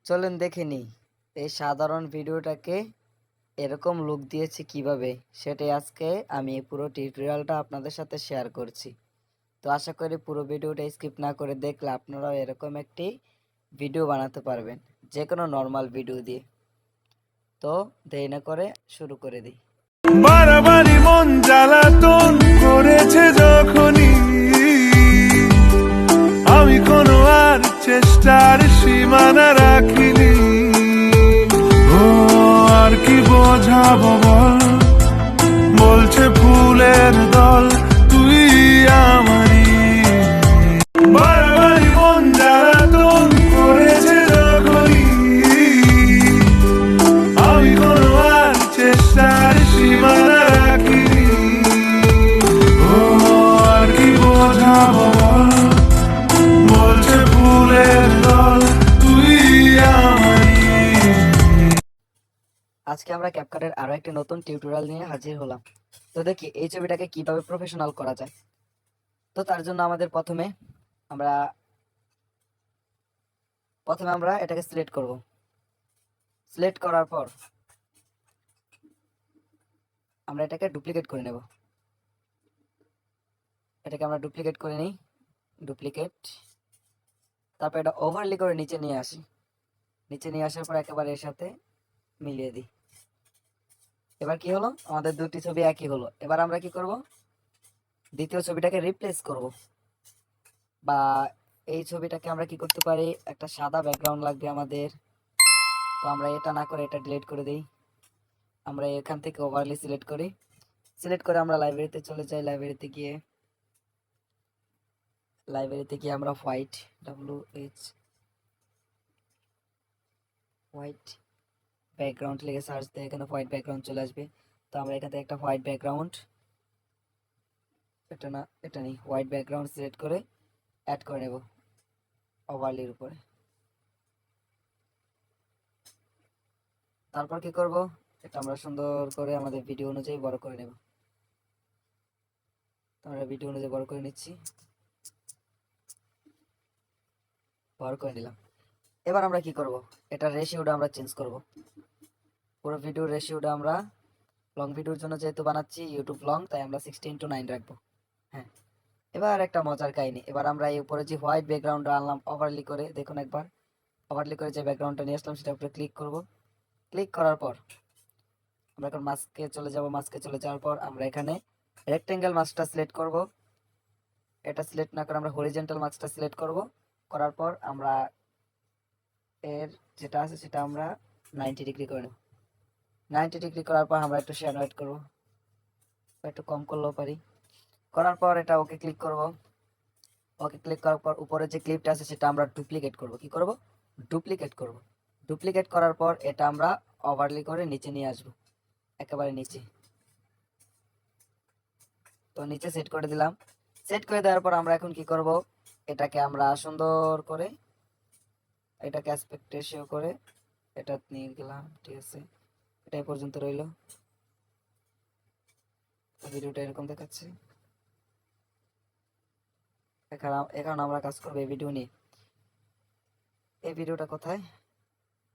চলেন দেখে নিই এই সাধারণ ভিডিওটাকে এরকম লুক দিয়েছি কিভাবে, সেটাই আজকে আমি এই পুরো টিউটোরিয়ালটা আপনাদের সাথে শেয়ার করছি। তো আশা করি পুরো ভিডিওটা স্কিপ না করে দেখলে আপনারাও এরকম একটি ভিডিও বানাতে পারবেন, যে কোনো নর্মাল ভিডিও দিয়ে। তো দেরি না করে শুরু করে দিই। বারবারই মন জ্বালাতন করেছে যখনই আমি কোনো আর চেষ্টার সীমানা রাখিনি। ও আর কি বোঝাবো বল, বলছে ফুলের দল তুই আমারই। বারবারই মন জ্বালাতন করেছে যখনই আমি কোনো আর চেষ্টার সীমানা রাখিনি। ও আর কি বোঝাবো বল, বলছে ফুলের দল তুই আমারই। আজকে আমরা ক্যাপকাটের আরো একটি নতুন টিউটোরিয়াল নিয়ে হাজির হলাম। তো দেখি এই ছবিটাকে কিভাবে প্রফেশনাল করা যায়। তো তার জন্য আমাদের প্রথমে আমরা এটাকে সিলেক্ট করব। সিলেক্ট করার পর আমরা এটাকে ডুপ্লিকেট করে নেব। এটাকে আমরা ডুপ্লিকেট করে নিই, ডুপ্লিকেট। তারপর এটা ওভারলি করে নিচে নিয়ে আসি। নিচে নিয়ে আসার পর একেবারে এর সাথে মিলিয়ে দিই। এবার কি হলো, আমাদের দুটি ছবি একই হলো। এবার আমরা কি করব, দ্বিতীয় ছবিটাকে রিপ্লেস করব। বা এই ছবিটাকে আমরা কি করতে পারি, একটা সাদা ব্যাকগ্রাউন্ড লাগবে আমাদের। তো আমরা এটা না করে এটা ডিলিট করে দিই। আমরা এখান থেকে ওভারলি সিলেক্ট করি। সিলেক্ট করে আমরা লাইব্রেরিতে চলে যাই। লাইব্রেরিতে গিয়ে আমরা হোয়াইট ব্যাকগ্রাউন্ড লিখে সার্চ দিয়ে এখানে হোয়াইট ব্যাকগ্রাউন্ড চলে আসবে। তো আমরা এখান থেকে একটা হোয়াইট ব্যাকগ্রাউন্ড, এটা নেই, হোয়াইট ব্যাকগ্রাউন্ড সিলেক্ট করে অ্যাড করে নেব ওভারলির উপরে। তারপর কি করব, এটা আমরা সুন্দর করে আমাদের ভিডিও অনুযায়ী বড় করে নেব। আমরা ভিডিও অনুযায়ী বড় করে নিচ্ছি, বড় করে নিলাম। এবার আমরা কি করব, এটা রেশিওটা আমরা চেঞ্জ করব। পুরো ভিডিওর রেশিওটা আমরা লং ভিডিওর জন্য যেহেতু বানাচ্ছি ইউটিউব লং, তাই আমরা 16:9 রাখবো। হ্যাঁ, এবার একটা মজার কাহিনী। এবার আমরা এই উপরে যে হোয়াইট ব্যাকগ্রাউন্ডটা আনলাম ওভারলি করে, দেখুন একবার ওভারলি করে যে ব্যাকগ্রাউন্ডটা নিয়ে আসলাম সেটার উপরে ক্লিক করব। ক্লিক করার পর আমরা এখন মাস্কে চলে যাব। মাস্কে চলে যাওয়ার পর আমরা এখানে রেক্টেঙ্গেল মাস্কটা সিলেক্ট করব। এটা সিলেক্ট না করে আমরা হরিজন্টাল মাস্কটা সিলেক্ট করব। করার পর আমরা এর যেটা আছে সেটা আমরা 90 ডিগ্রি করে নেব। 90 ডিগ্রি করার পর আমরা একটু শ্যাডো অ্যাড করব, একটু কম করলেও পারি। করার পর এটা ওকে ক্লিক করব। ওকে ক্লিক করার পর উপরে যে ক্লিপটা আছে সেটা আমরা ডুপ্লিকেট করব। কি করব, ডুপ্লিকেট করব। ডুপ্লিকেট করার পর এটা আমরা ওভারলি করে নিচে নিয়ে আসব, একেবারে নিচে। তো নিচে সেট করে দিলাম। সেট করে দেওয়ার পর আমরা এখন কি করব, এটাকে আমরা সুন্দর করে এটাকে অ্যাসপেক্ট রেশিও করে এটা নিয়ে গেলাম। ঠিক আছে, এটা এই পর্যন্ত রইল। ভিডিওটা এরকম দেখাচ্ছে। এখন আমরা কাজ করবো এই ভিডিও নিয়ে। এই ভিডিওটা কোথায়,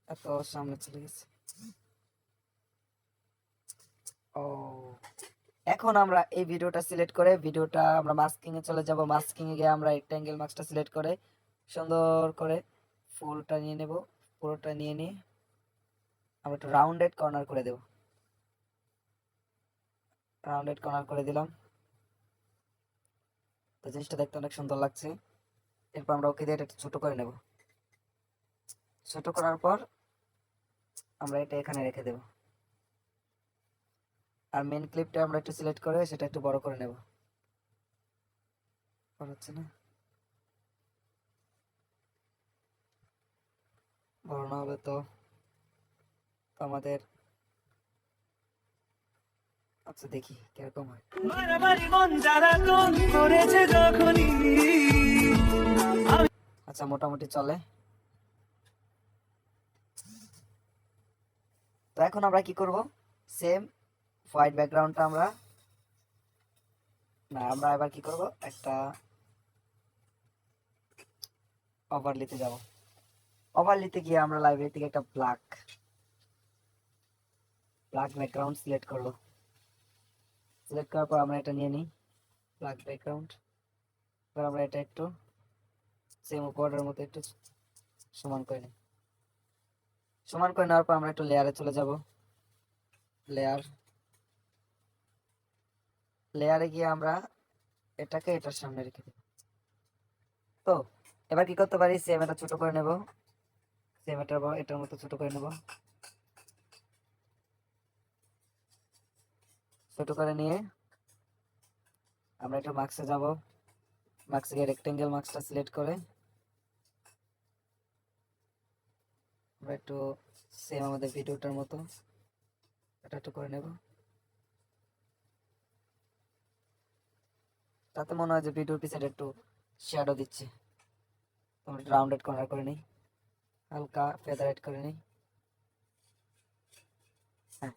এত সামনে চলে গেছে। ও, এখন আমরা এই ভিডিওটা সিলেক্ট করে ভিডিওটা আমরা মাস্কিং এ চলে যাব। মাস্কিং এ গিয়ে আমরা রেক্টেঙ্গেল মাস্কটা সিলেক্ট করে সুন্দর করে ফুলটা নিয়ে নেব। পুরোটা নিয়ে নিয়ে আমরা একটু রাউন্ডেড কর্নার করে দেব। রাউন্ডেড কর্নার করে দিলাম। তো জিনিসটা দেখতে অনেক সুন্দর লাগছে। এরপর আমরা ওকে দিয়ে এটা একটু ছোট করে নেব। ছোট করার পর আমরা এটা এখানে রেখে দেব। আর মেন ক্লিপটা আমরা একটু সিলেক্ট করে সেটা একটু বড় করে নেব। হচ্ছে না, বড় না হলে তো আমাদের, আচ্ছা দেখি কিরকম হয়। আচ্ছা মোটামুটি চলে। তো এখন আমরা কি করব, সেম হোয়াইট ব্যাকগ্রাউন্ডটা আমরা এবার কি করব, একটা ওভারলিতে যাব। ওভারলিতে গিয়ে আমরা লাইব্রেরি থেকে একটা ব্ল্যাক ব্যাকগ্রাউন্ড সিলেক্ট করবো। সিলেক্ট করার পর আমরা এটা নিয়ে নিই ব্ল্যাক ব্যাকগ্রাউন্ড। এবার আমরা এটা একটু সেম উপরের মতো একটু সমান করে নিই। সমান করে নেওয়ার পর আমরা একটু লেয়ারে চলে যাব। লেয়ারে গিয়ে আমরা এটাকে এটার সামনে রেখে দেব। তো এবার কি করতে পারি, সেম এটা ছোট করে নেব, সেম এটার মতো ছোট করে নেব। ছোট করে নিয়ে আমরা একটু মার্কসে যাব। মার্কসে গিয়ে রেক্টেঙ্গেল মার্কসটা সিলেক্ট করে আমরা একটু সেম আমাদের ভিডিওটার মতো এটা একটু করে নেব। তাতে মনে হয় যে ভিডিওর পিছনে একটু শ্যাডো দিচ্ছে। আমরা রাউন্ডেড কর্নার করে নিই, হালকা ফেদারেট করে নিই। হ্যাঁ,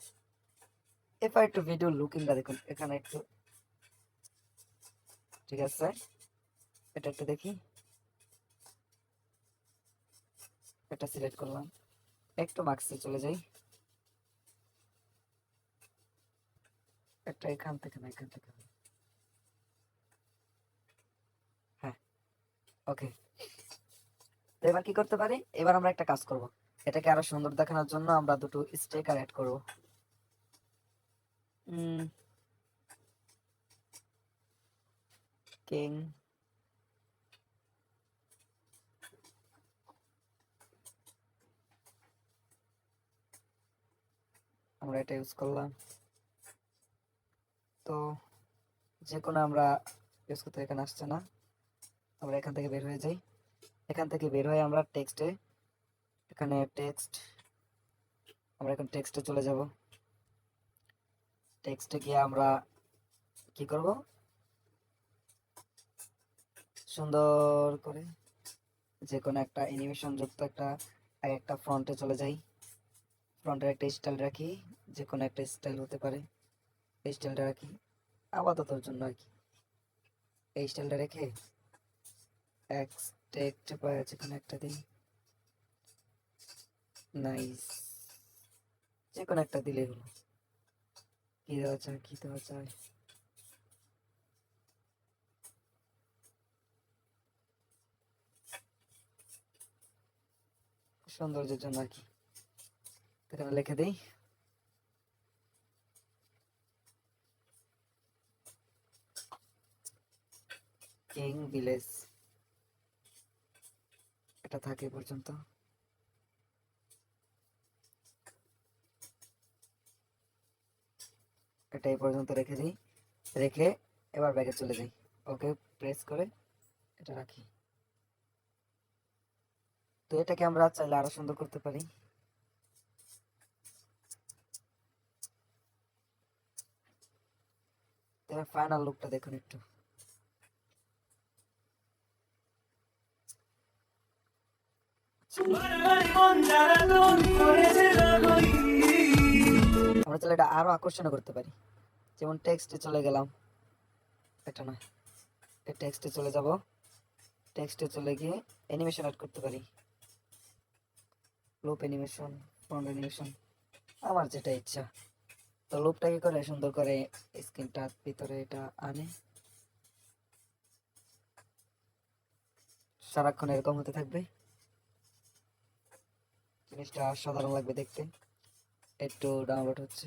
এবার একটু ভিডিও লুকিংটা দেখুন, এখানে একটু ঠিক আছে। এটা একটু দেখি, এটা সিলেক্ট করলাম, একটু মার্কসে চলে যাই। একটা এখান থেকে না এখান থেকে। হ্যাঁ, ওকে। তো এবার কি করতে পারি, এবার আমরা একটা কাজ করব। এটাকে আরো সুন্দর দেখানোর জন্য আমরা দুটো স্টিকার অ্যাড করব। কিং আমরা এটা ইউজ করলাম। তো যে কোনো আমরা ইউজ করতে এখানে আসছে না, আমরা এখান থেকে বের হয়ে যাই। এখান থেকে বের হয়ে আমরা টেক্সটে, এখানে টেক্সট, আমরা এখন টেক্সটে চলে যাব। টেক্সটে গিয়ে আমরা কি করব, সুন্দর করে যে কোনো একটা অ্যানিমেশন যুক্ত একটা ফ্রন্টে চলে যাই। ফ্রন্টের একটা স্টাইল রাখি, যে কোনো একটা স্টাইল হতে পারে, এই স্টাইলটা রাখি আপাততর জন্য আর কি। এই স্টাইলটা রেখে এক্সটেক্ট পাওয়া যেখানে একটা দিই, নাইস, যে কোনো একটা দিলেই হলো। কি দেওয়া যায়, কি দেওয়া যায়, সৌন্দর্যের জন্য আর কি। এখানে লিখে দিই কিং ভিলেজ, এটা থাকে এ পর্যন্ত। এটা এই পর্যন্ত রেখে দিই, রেখে এবার ব্যাগে চলে যাই। ওকে প্রেস করে এটা রাখি। তো এটাকে আমরা চাইলে আরো সুন্দর করতে পারি। এবার ফাইনাল লুকটা দেখুন একটু। আমরা চাইলে এটা আরো আকর্ষণীয় করতে পারি, যেমন টেক্সটে চলে গেলাম, এটা না, এই টেক্সটে চলে যাব। টেক্সটে চলে গিয়ে অ্যানিমেশন অ্যাড করতে পারি, লুপ অ্যানিমেশন, ফ্রন্ট অ্যানিমেশন, আমার যেটা ইচ্ছা। তো লুপটা কি করে সুন্দর করে স্ক্রিনটার ভিতরে এটা আনে, সারাক্ষণ এরকম হতে থাকবে, জিনিসটা সাধারণ লাগবে দেখতে। একটু ডাউনলোড হচ্ছে।